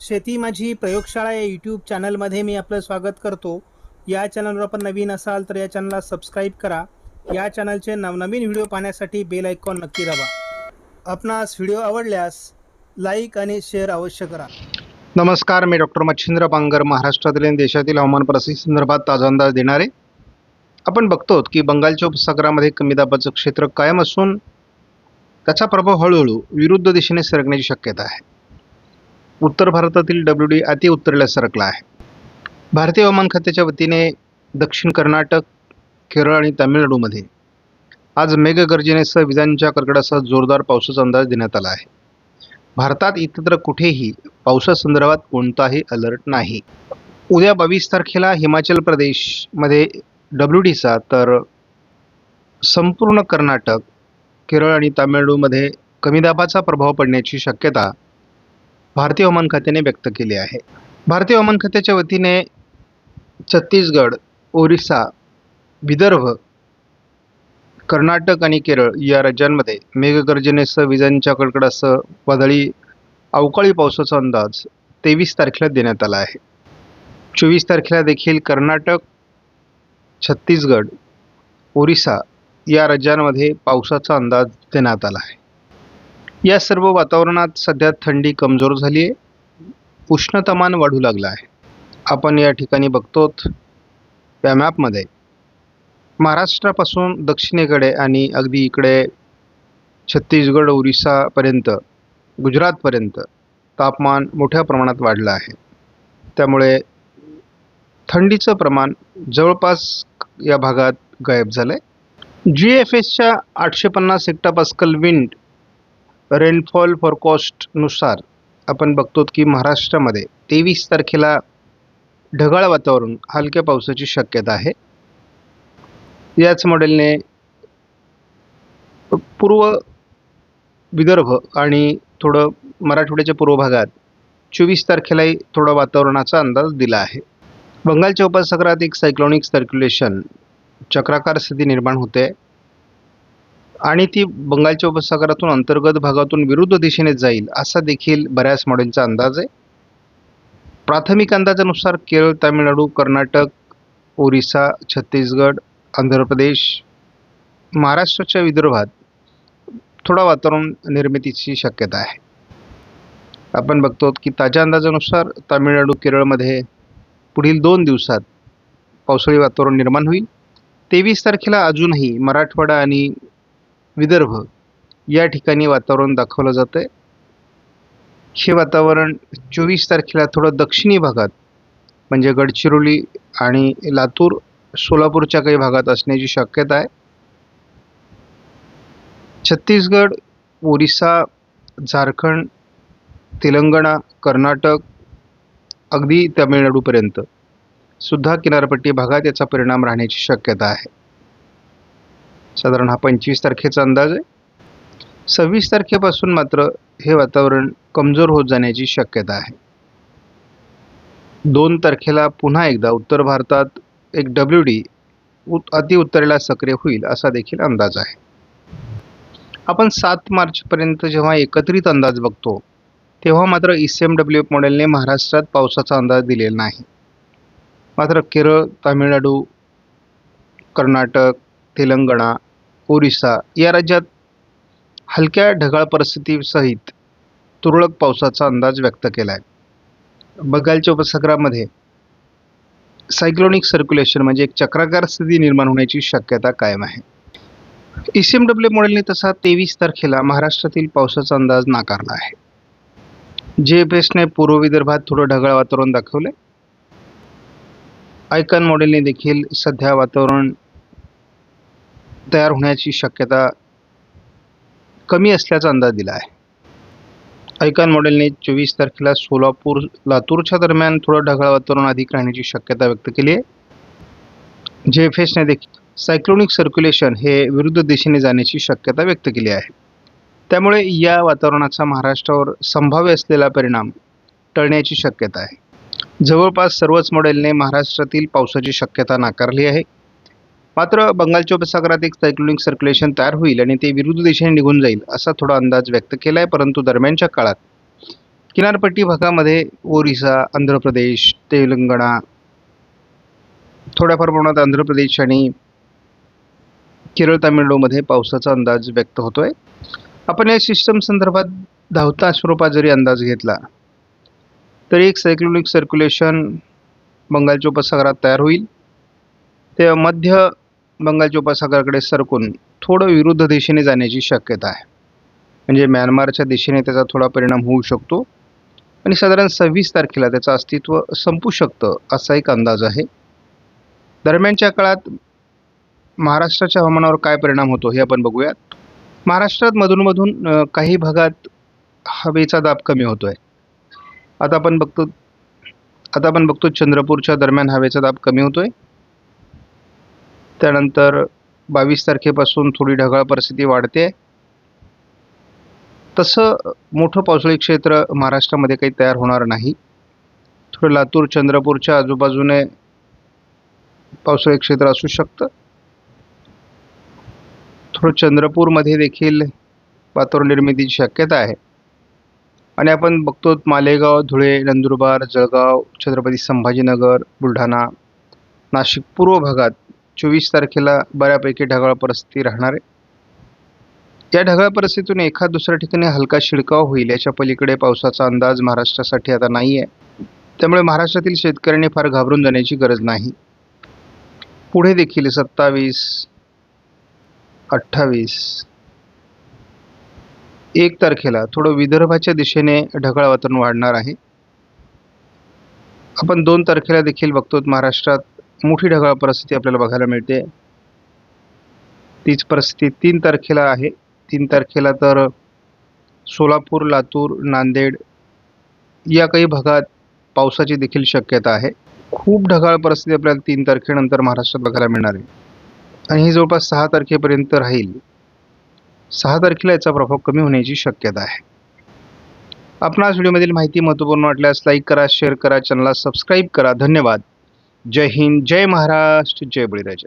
शेती माझी प्रयोगशाळा या यूट्यूब चॅनलमध्ये मी आपलं स्वागत करतो. या चॅनलवर आपण नवीन असाल तर या चॅनलला सबस्क्राईब करा. या चॅनलचे नवनवीन व्हिडिओ पाहण्यासाठी बेल आयकॉन नक्की दाबा. आपणास व्हिडिओ आवडल्यास लाईक आणि शेअर अवश्य करा. नमस्कार, मी डॉक्टर मच्छिंद्र बांगर, महाराष्ट्रातील आणि देशातील हवामान परिस्थितीसंदर्भात ताजा अंदाज देणारे. आपण बघतो की बंगालच्या उपसागरामध्ये कमी दाबाचं क्षेत्र कायम असून त्याचा प्रभाव हळूहळू विरुद्ध दिशेने सरकण्याची शक्यता आहे. उत्तर भारतातील WD अति उत्तरेला सरकला आहे. भारतीय हवामान खात्याच्या वतीने दक्षिण कर्नाटक, केरळ आणि तामिळनाडूमध्ये आज मेघगर्जनेसह विजांच्या कडकडाटासह जोरदार पावसाचा अंदाज देण्यात आला आहे. भारतात इतरत्र कुठेही पावसासंदर्भात कोणताही अलर्ट नाही. उद्या 22 तारखेला हिमाचल प्रदेशमध्ये WDचा तर संपूर्ण कर्नाटक, केरळ आणि तामिळनाडूमध्ये कमी दाबाचा प्रभाव पडण्याची शक्यता भारतीय हवामान खात्याने व्यक्त केली आहे. भारतीय हवामान खात्याच्या वतीने छत्तीसगड, ओरिसा, विदर्भ, कर्नाटक आणि केरळ या राज्यांमध्ये मेघगर्जनेसह विजांच्या कडकडाटासह वादळी अवकाळी पावसाचा अंदाज 23 तारखेला देण्यात आला आहे. 24 तारखेला देखील कर्नाटक, छत्तीसगड, ओरिसा या राज्यांमध्ये पावसाचा अंदाज देण्यात आला आहे. या सर्व वातावरणात सध्या थंडी कमजोर झाली आहे, उष्णतामान वाढू लागला आहे. आपण या ठिकाणी बघतो या मॅपमध्ये महाराष्ट्रापासून दक्षिणेकडे आणि अगदी इकडे छत्तीसगड, ओरिसापर्यंत, गुजरातपर्यंत तापमान मोठ्या प्रमाणात वाढलं आहे. त्यामुळे थंडीचं प्रमाण जवळपास या भागात गायब झालं आहे. GFSच्या 850 हेक्टोपास्कल विंड रेनफॉल फॉरकास्टनुसार आपण बघतो की महाराष्ट्रामध्ये 23 तारखेला ढगाळ वातावरण, हलक्या पावसाची शक्यता आहे. याच मॉडेलने पूर्व विदर्भ आणि थोडं मराठवाड्याच्या पूर्व भागात 24 तारखेलाही थोडा वातावरणाचा अंदाज दिला आहे. बंगालच्या उपसागरात एक सायक्लोनिक सर्क्युलेशन चक्राकार स्थिती निर्माण होते आणि ती बंगालच्या उपसागरातून अंतर्गत भागातून विरुद्ध दिशेने जाईल असा देखील बऱ्याच मॉडेलचा अंदाज आहे. प्राथमिक अंदाजानुसार केरळ, तामिळनाडू, कर्नाटक, ओरिसा, छत्तीसगड, आंध्र प्रदेश, महाराष्ट्राच्या विदर्भात थोडा वातावरण निर्मितीची शक्यता आहे. आपण बघतो की ताज्या अंदाजानुसार तामिळनाडू, केरळमध्ये पुढील 2 दिवसात पावसाळी वातावरण निर्माण होईल. 23 तारखेला अजूनही मराठवाडा आणि विदर्भ या ठिकाणी वातावरण दाखवलं जातं आहे. हे वातावरण 24 तारखेला थोडं दक्षिणी भागात म्हणजे गडचिरोली आणि लातूर, सोलापूरच्या काही भागात असण्याची शक्यता आहे. छत्तीसगड, ओरिसा, झारखंड, तेलंगणा, कर्नाटक, अगदी तामिळनाडूपर्यंत सुद्धा किनारपट्टी भागात याचा परिणाम राहण्याची शक्यता आहे. साधारण हा 25 तारखेचा अंदाज आहे. 26 तारखेपासून मात्र हे वातावरण कमजोर होत जाण्याची शक्यता आहे. 2 तारखेला पुन्हा एकदा उत्तर भारतात एक WD अति उत्तरेला सक्रिय होईल असा देखील अंदाज आहे. आपण 7 मार्चपर्यंत जेव्हा एकत्रित अंदाज बघतो तेव्हा मात्र ECMWF मॉडेलने महाराष्ट्रात पावसाचा अंदाज दिलेला नाही. मात्र केरळ, तामिळनाडू, कर्नाटक, तेलंगणा, ओरिसा या राज्यात हलक्या ढगाळ परिस्थितीसहित तुरळक पावसाचा अंदाज व्यक्त केला आहे. बंगालच्या उपसागरामध्ये सायक्लोनिक सर्क्युलेशन म्हणजे एक चक्राकार स्थिती निर्माण होण्याची शक्यता कायम आहे. ECMWF मॉडेलने तसा 23 तारखेला महाराष्ट्रातील पावसाचा अंदाज नाकारला आहे. GFSने पूर्व विदर्भात थोडं ढगाळ वातावरण दाखवले. आयकॉन मॉडेलने देखील सध्या वातावरण तयार होण्याची शक्यता कमी असल्याचा अंदाज दिला आहे. आयकॉन मॉडेलने 24 तारखेला सोलापूर, लातूरच्या दरम्यान थोडं ढगाळ वातावरण अधिक राहण्याची शक्यता व्यक्त केली आहे. GFSने देखील सायक्लोनिक सर्क्युलेशन हे विरुद्ध दिशेने जाण्याची शक्यता व्यक्त केली आहे. त्यामुळे या वातावरणाचा महाराष्ट्रावर संभाव्य असलेला परिणाम टळण्याची शक्यता आहे. जवळपास सर्वच मॉडेलने महाराष्ट्रातील पावसाची शक्यता नाकारली आहे. मात्र बंगालच्या उपसागरात एक सायक्लोनिक सर्क्युलेशन तयार होईल आणि ते विरुद्ध दिशेने निघून जाईल असा थोडा अंदाज व्यक्त केला आहे. परंतु दरम्यानच्या काळात किनारपट्टी भागामध्ये ओरिसा, आंध्र प्रदेश, तेलंगणा, थोड्याफार प्रमाणात आंध्र प्रदेश आणि केरळ, तामिळनाडूमध्ये पावसाचा अंदाज व्यक्त होतोय. आपण या सिस्टम संदर्भात धावता स्वरूपात जरी अंदाज घेतला तरी एक सायक्लोनिक सर्क्युलेशन बंगालच्या उपसागरात तयार होईल. ते मध्य बंगालच्या उपसागराकडे सरकून थोडं विरुद्ध दिशेने जाण्याची शक्यता आहे. म्हणजे म्यानमारच्या दिशेने त्याचा थोडा परिणाम होऊ शकतो आणि साधारण 26 तारखेला त्याचं अस्तित्व संपू शकतं असा एक अंदाज आहे. दरम्यानच्या काळात महाराष्ट्राच्या हवामानावर काय परिणाम होतो हे आपण बघूयात. महाराष्ट्रात मधून काही भागात हवेचा दाब कमी होतोय. आता आपण बघतो चंद्रपूरच्या दरम्यान हवेचा दाब कमी होतोय. त्यानंतर 22 तारखेपासून थोडी ढगाळ परिस्थिती वाढते. तसं मोठं पावसाळी क्षेत्र महाराष्ट्रामध्ये काही तयार होणार नाही. थोडं लातूर, चंद्रपूरच्या आजूबाजूने पावसाळी क्षेत्र असू शकतं. थोडं चंद्रपूरमध्ये देखील वातावरण निर्मितीची शक्यता आहे. आणि आपण बघतो मालेगाव, धुळे, नंदुरबार, जळगाव, छत्रपती संभाजीनगर, बुलढाणा, नाशिक पूर्व भागात 24 तारखेला बऱ्यापैकी ढगाळ परिस्थिती राहणार आहे. या ढगाळ परिस्थितीतून एखाद दुसऱ्या ठिकाणी हलका शिडकाव होईल, याच्या पलीकडे पावसाचा अंदाज महाराष्ट्रासाठी आता नाही आहे. त्यामुळे महाराष्ट्रातील शेतकऱ्यांनी फार घाबरून जाण्याची गरज नाही. पुढे देखील 27, 28, 1 तारखेला थोडं विदर्भाच्या दिशेने ढगाळ वातावरण वाढणार आहे. आपण 2 तारखेला देखील बघतो महाराष्ट्रात मोठी ढगाळ परिस्थिती आपल्याला बघायला मिळते. तीच परिस्थिती 3 तारखेला आहे. 3 तारखेला तर सोलापूर, लातूर, नांदेड या काही भागात पावसाची देखील शक्यता आहे. खूप ढगाळ परिस्थिती आपल्याला 3 तारखेनंतर महाराष्ट्रात बघायला मिळणार आहे आणि ही जवळपास 6 तारखेपर्यंत राहील. 6 तारखेला याचा प्रभाव कमी होण्याची शक्यता आहे. आपणास व्हिडिओमधील माहिती महत्त्वपूर्ण वाटल्यास लाईक करा, शेअर करा, चॅनलला सबस्क्राईब करा. धन्यवाद. जय हिंद, जय महाराष्ट्र, जय बळीराजा.